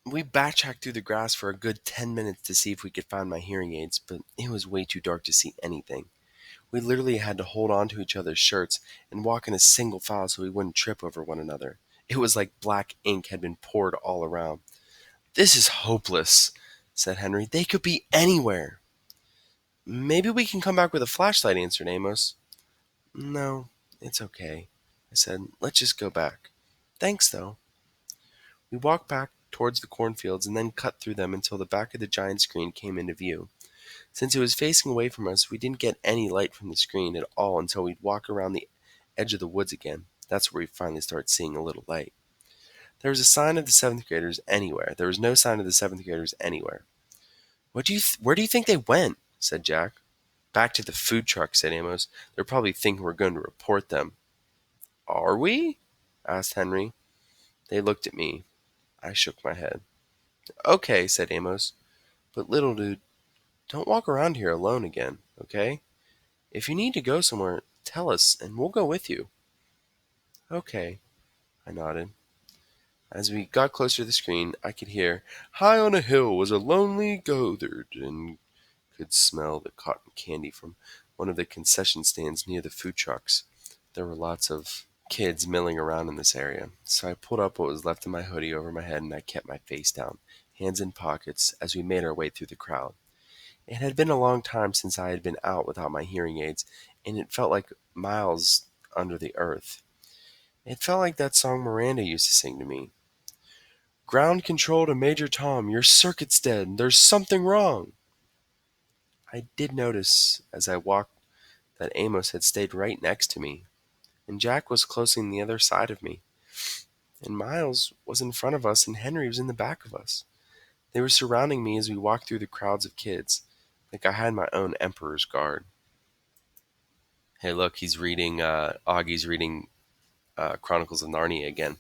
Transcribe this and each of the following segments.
We backtracked through the grass for a good 10 minutes to see if we could find my hearing aids, but it was way too dark to see anything. We literally had to hold on to each other's shirts and walk in a single file so we wouldn't trip over one another. It was like black ink had been poured all around. "This is hopeless," said Henry. "They could be anywhere." "Maybe we can come back with a flashlight," answered Amos. "No, it's okay," I said. "Let's just go back." "Thanks, though." We walked back towards the cornfields and then cut through them until the back of the giant screen came into view. Since it was facing away from us, we didn't get any light from the screen at all until we'd walk around the edge of the woods again. That's where we finally started seeing a little light. There was a sign of the seventh graders anywhere. There was no sign of the seventh graders anywhere. Where do you think they went?" said Jack. "Back to the food truck," said Amos. "They're probably thinking we're going to report them." "Are we?" asked Henry. They looked at me. I shook my head. "Okay," said Amos. "But little dude, don't walk around here alone again, okay? If you need to go somewhere, tell us and we'll go with you." "Okay," I nodded. As we got closer to the screen, I could hear, "High on a hill was a lonely goatherd," and could smell the cotton candy from one of the concession stands near the food trucks. There were lots of kids milling around in this area, so I pulled up what was left of my hoodie over my head and I kept my face down, hands in pockets, as we made our way through the crowd. It had been a long time since I had been out without my hearing aids, and it felt like miles under the earth. It felt like that song Miranda used to sing to me. "Ground control to Major Tom, your circuit's dead, there's something wrong." I did notice as I walked that Amos had stayed right next to me, and Jack was close on the other side of me, and Miles was in front of us, and Henry was in the back of us. They were surrounding me as we walked through the crowds of kids, like I had my own Emperor's Guard. Hey, look, Augie's reading Chronicles of Narnia again.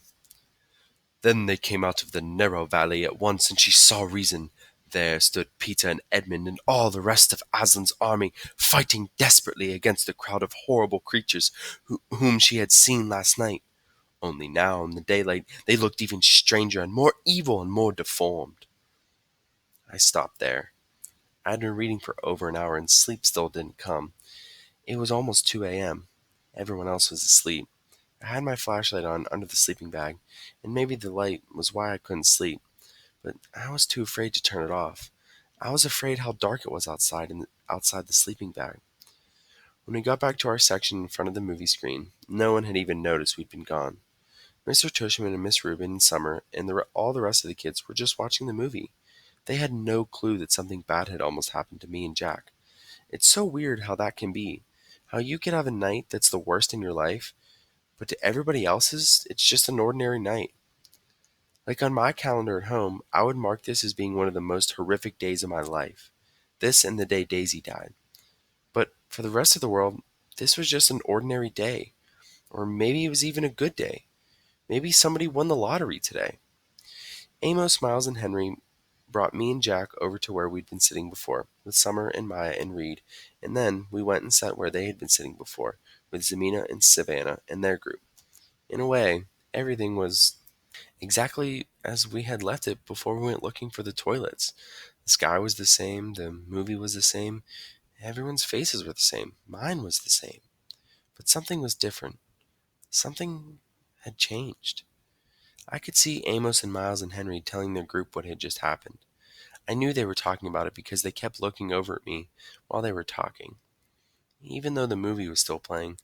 "Then they came out of the narrow valley at once, and she saw reason. There stood Peter and Edmund and all the rest of Aslan's army, fighting desperately against a crowd of horrible creatures whom she had seen last night. Only now, in the daylight, they looked even stranger and more evil and more deformed." I stopped there. I had been reading for over an hour, and sleep still didn't come. It was almost 2 a.m. Everyone else was asleep. I had my flashlight on under the sleeping bag, and maybe the light was why I couldn't sleep, but I was too afraid to turn it off. I was afraid how dark it was outside the sleeping bag. When we got back to our section in front of the movie screen, no one had even noticed we'd been gone. Mr. Tushman and Miss Rubin and Summer and all the rest of the kids were just watching the movie. They had no clue that something bad had almost happened to me and Jack. It's so weird how that can be. How you could have a night that's the worst in your life, but to everybody else's, it's just an ordinary night. Like on my calendar at home, I would mark this as being one of the most horrific days of my life. This and the day Daisy died. But for the rest of the world, this was just an ordinary day. Or maybe it was even a good day. Maybe somebody won the lottery today. Amos, Miles, and Henry brought me and Jack over to where we'd been sitting before, with Summer and Maya and Reed, and then we went and sat where they had been sitting before, with Zamina and Savannah and their group. In a way, everything was exactly as we had left it before we went looking for the toilets. The sky was the same, the movie was the same, everyone's faces were the same, mine was the same. But something was different. Something had changed. I could see Amos and Miles and Henry telling their group what had just happened. I knew they were talking about it because they kept looking over at me while they were talking. Even though the movie was still playing,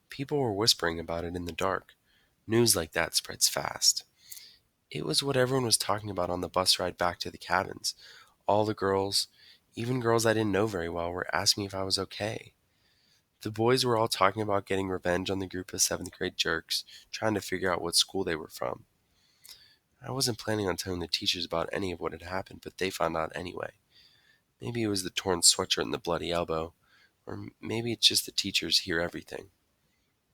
people were whispering about it in the dark. News like that spreads fast. It was what everyone was talking about on the bus ride back to the cabins. All the girls, even girls I didn't know very well, were asking me if I was okay. The boys were all talking about getting revenge on the group of seventh grade jerks, trying to figure out what school they were from. I wasn't planning on telling the teachers about any of what had happened, but they found out anyway. Maybe it was the torn sweatshirt and the bloody elbow, or maybe it's just the teachers hear everything.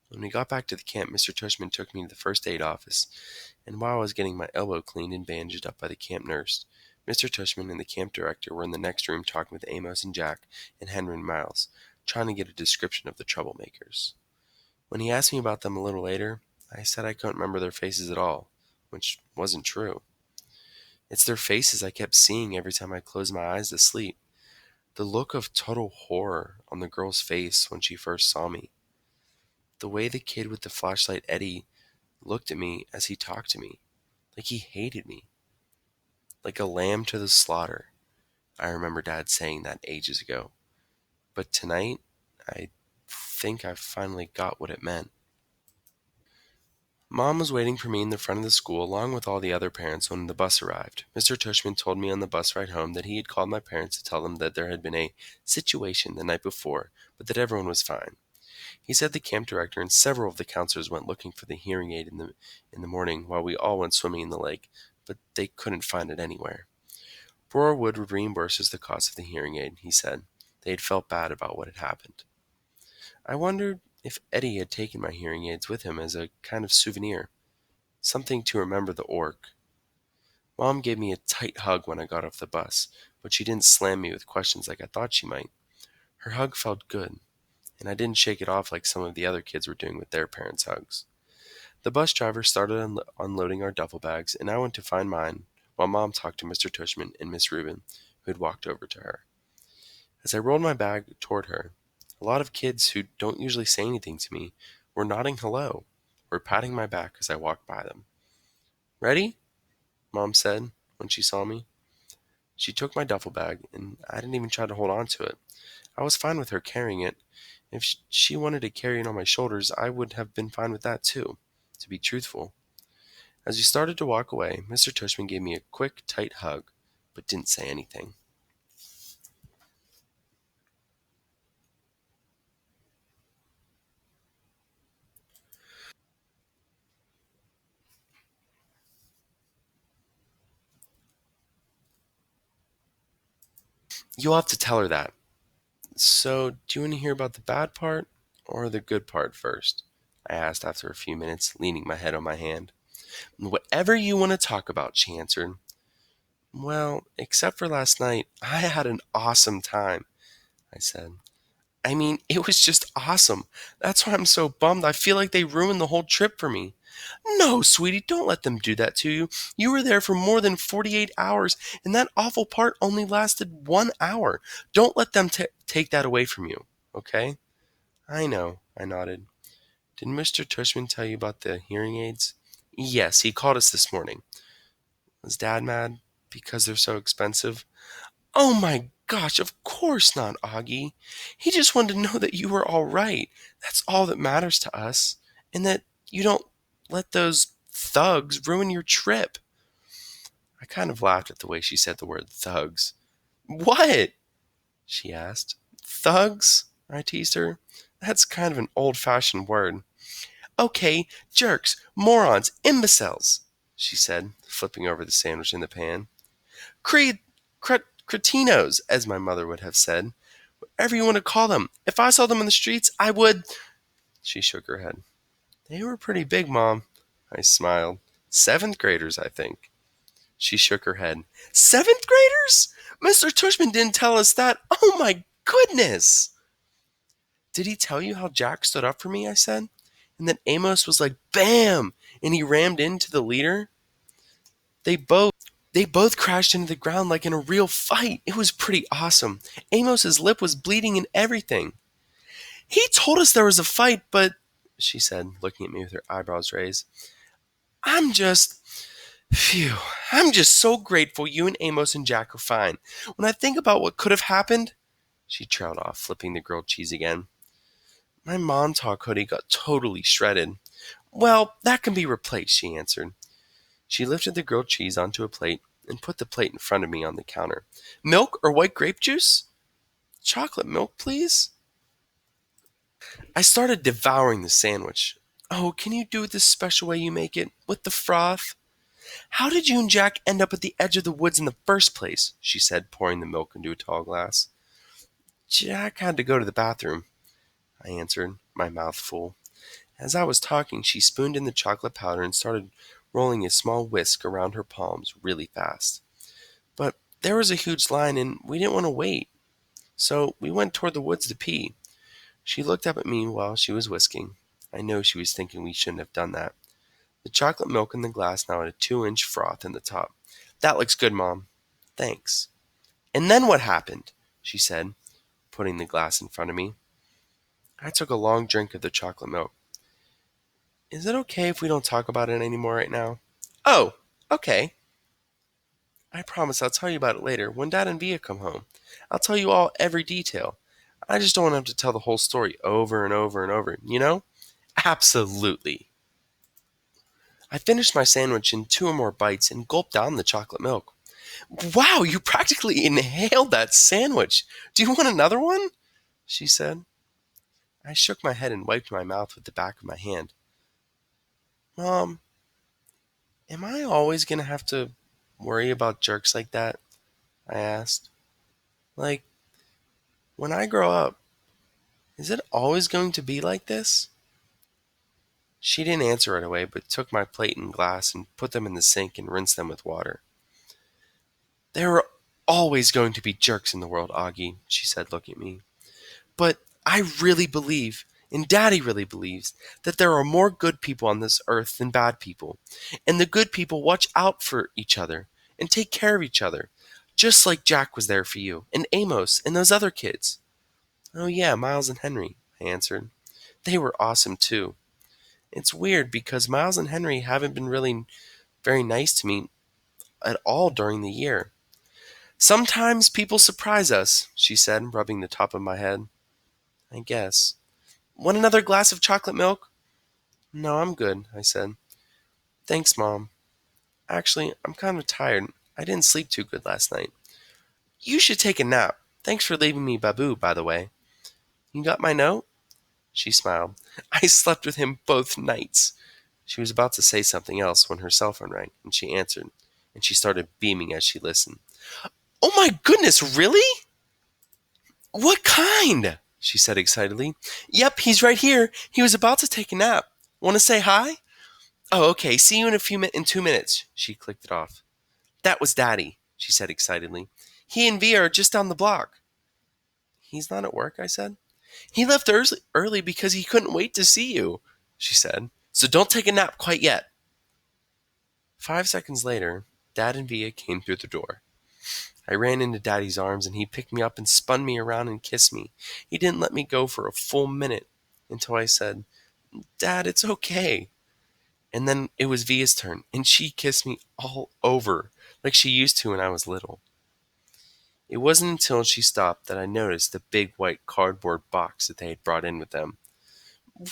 When we got back to the camp, Mr. Tushman took me to the first aid office, and while I was getting my elbow cleaned and bandaged up by the camp nurse, Mr. Tushman and the camp director were in the next room talking with Amos and Jack and Henry and Miles, trying to get a description of the troublemakers. When he asked me about them a little later, I said I couldn't remember their faces at all, which wasn't true. It's their faces I kept seeing every time I closed my eyes to sleep. The look of total horror on the girl's face when she first saw me. The way the kid with the flashlight, Eddie, looked at me as he talked to me, like he hated me, like a lamb to the slaughter. I remember Dad saying that ages ago. But tonight, I think I finally got what it meant. Mom was waiting for me in the front of the school along with all the other parents when the bus arrived. Mr. Tushman told me on the bus ride home that he had called my parents to tell them that there had been a situation the night before, but that everyone was fine. He said the camp director and several of the counselors went looking for the hearing aid in the morning while we all went swimming in the lake, but they couldn't find it anywhere. Broarwood would reimburse us the cost of the hearing aid, he said. They had felt bad about what had happened. I wondered if Eddie had taken my hearing aids with him as a kind of souvenir, something to remember the orc. Mom gave me a tight hug when I got off the bus, but she didn't slam me with questions like I thought she might. Her hug felt good, and I didn't shake it off like some of the other kids were doing with their parents' hugs. The bus driver started unloading our duffel bags, and I went to find mine while Mom talked to Mr. Tushman and Miss Rubin, who had walked over to her. As I rolled my bag toward her, a lot of kids who don't usually say anything to me were nodding hello, or patting my back as I walked by them. "Ready?" Mom said when she saw me. She took my duffel bag, and I didn't even try to hold on to it. I was fine with her carrying it. If she wanted to carry it on my shoulders, I would have been fine with that too, to be truthful. As we started to walk away, Mr. Tushman gave me a quick, tight hug, but didn't say anything. You'll have to tell her that. So, do you want to hear about the bad part or the good part first? I asked after a few minutes, leaning my head on my hand. Whatever you want to talk about, she answered. Well, except for last night, I had an awesome time, I said. I mean, it was just awesome. That's why I'm so bummed. I feel like they ruined the whole trip for me. No, sweetie, don't let them do that to you. You were there for more than 48 hours, and that awful part only lasted 1 hour. Don't let them take that away from you, okay? I know, I nodded. Did Mr. Tushman tell you about the hearing aids? Yes, he called us this morning. Was Dad mad because they're so expensive? Oh my gosh, of course not, Augie. He just wanted to know that you were all right. That's all that matters to us. And that you don't let those thugs ruin your trip. I kind of laughed at the way she said the word thugs. What? She asked. Thugs? I teased her. That's kind of an old fashioned word. Okay, jerks, morons, imbeciles, she said, flipping over the sandwich in the pan. Creed, cretinos, as my mother would have said. Whatever you want to call them. If I saw them in the streets, I would. She shook her head. They were pretty big, Mom. I smiled. Seventh graders, I think. She shook her head. Seventh graders? Mr. Tushman didn't tell us that. Oh my goodness! Did he tell you how Jack stood up for me? I said. And then Amos was like, bam! And he rammed into the leader. They both They both crashed into the ground like in a real fight. It was pretty awesome. Amos's lip was bleeding and everything. He told us there was a fight, but, she said, looking at me with her eyebrows raised, I'm just, phew, I'm just so grateful you and Amos and Jack are fine. When I think about what could have happened, she trailed off, flipping the grilled cheese again. My Montauk hoodie got totally shredded. Well, that can be replaced, she answered. She lifted the grilled cheese onto a plate and put the plate in front of me on the counter. Milk or white grape juice? Chocolate milk, please? I started devouring the sandwich. Oh, can you do it this special way you make it, with the froth? How did you and Jack end up at the edge of the woods in the first place? She said, pouring the milk into a tall glass. Jack had to go to the bathroom, I answered, my mouth full. As I was talking, she spooned in the chocolate powder and started rolling a small whisk around her palms really fast. But there was a huge line and we didn't want to wait, so we went toward the woods to pee. She looked up at me while she was whisking. I know she was thinking we shouldn't have done that. The chocolate milk in the glass now had a 2-inch froth in the top. That looks good, Mom. Thanks. And then what happened? She said, putting the glass in front of me. I took a long drink of the chocolate milk. Is it okay if we don't talk about it anymore right now? Oh, okay. I promise I'll tell you about it later when Dad and Via come home. I'll tell you all every detail. I just don't want to have to tell the whole story over and over and over, you know? Absolutely. I finished my sandwich in 2 or more bites and gulped down the chocolate milk. Wow, you practically inhaled that sandwich. Do you want another one? She said. I shook my head and wiped my mouth with the back of my hand. Mom, am I always going to have to worry about jerks like that? I asked. Like, when I grow up, is it always going to be like this? She didn't answer right away, but took my plate and glass and put them in the sink and rinsed them with water. There are always going to be jerks in the world, Augie, she said, looking at me. But I really believe, and Daddy really believes, that there are more good people on this earth than bad people. And the good people watch out for each other and take care of each other, just like Jack was there for you, and Amos, and those other kids. Oh yeah, Miles and Henry, I answered. They were awesome too. It's weird because Miles and Henry haven't been really very nice to me at all during the year. Sometimes people surprise us, she said, rubbing the top of my head. I guess. Want another glass of chocolate milk? No, I'm good, I said. Thanks, Mom. Actually, I'm kind of tired. I didn't sleep too good last night. You should take a nap. Thanks for leaving me Babu, by the way. You got my note? She smiled. I slept with him both nights. She was about to say something else when her cell phone rang, and she answered, and she started beaming as she listened. Oh my goodness, really? What kind? She said excitedly. Yep, he's right here. He was about to take a nap. Want to say hi? Oh, okay. See you in 2 minutes. She clicked it off. That was Daddy, she said excitedly. He and Via are just down the block. He's not at work, I said. He left early because he couldn't wait to see you, she said. So don't take a nap quite yet. 5 seconds later, Dad and Via came through the door. I ran into Daddy's arms and he picked me up and spun me around and kissed me. He didn't let me go for a full minute until I said, Dad, it's okay. And then it was Via's turn, and she kissed me all over, like she used to when I was little. It wasn't until she stopped that I noticed the big white cardboard box that they had brought in with them.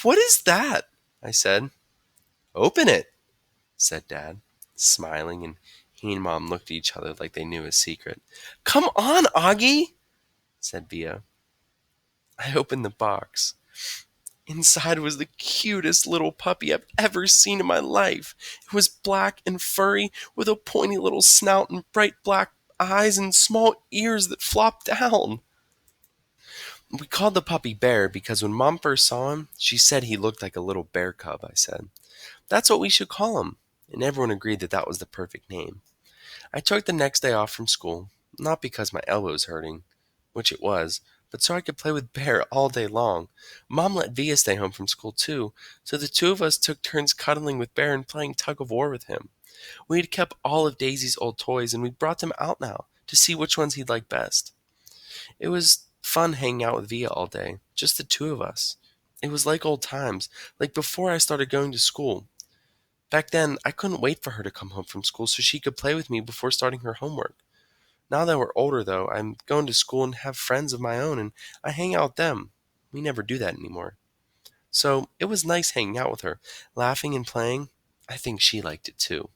What is that? I said. Open it, said Dad, smiling, and he and Mom looked at each other like they knew a secret. Come on, Augie, said Via. I opened the box. Inside was the cutest little puppy I've ever seen in my life. It was black and furry, with a pointy little snout and bright black eyes and small ears that flopped down. We called the puppy Bear because when Mom first saw him, she said he looked like a little bear cub, I said. That's what we should call him. And everyone agreed that that was the perfect name. I took the next day off from school, not because my elbow was hurting, which it was, but so I could play with Bear all day long. Mom let Via stay home from school too, so the two of us took turns cuddling with Bear and playing tug of war with him. We had kept all of Daisy's old toys and we brought them out now to see which ones he'd like best. It was fun hanging out with Via all day, just the two of us. It was like old times, like before I started going to school. Back then, I couldn't wait for her to come home from school so she could play with me before starting her homework. Now that we're older, though, I'm going to school and have friends of my own, and I hang out with them. We never do that anymore. So it was nice hanging out with her, laughing and playing. I think she liked it too.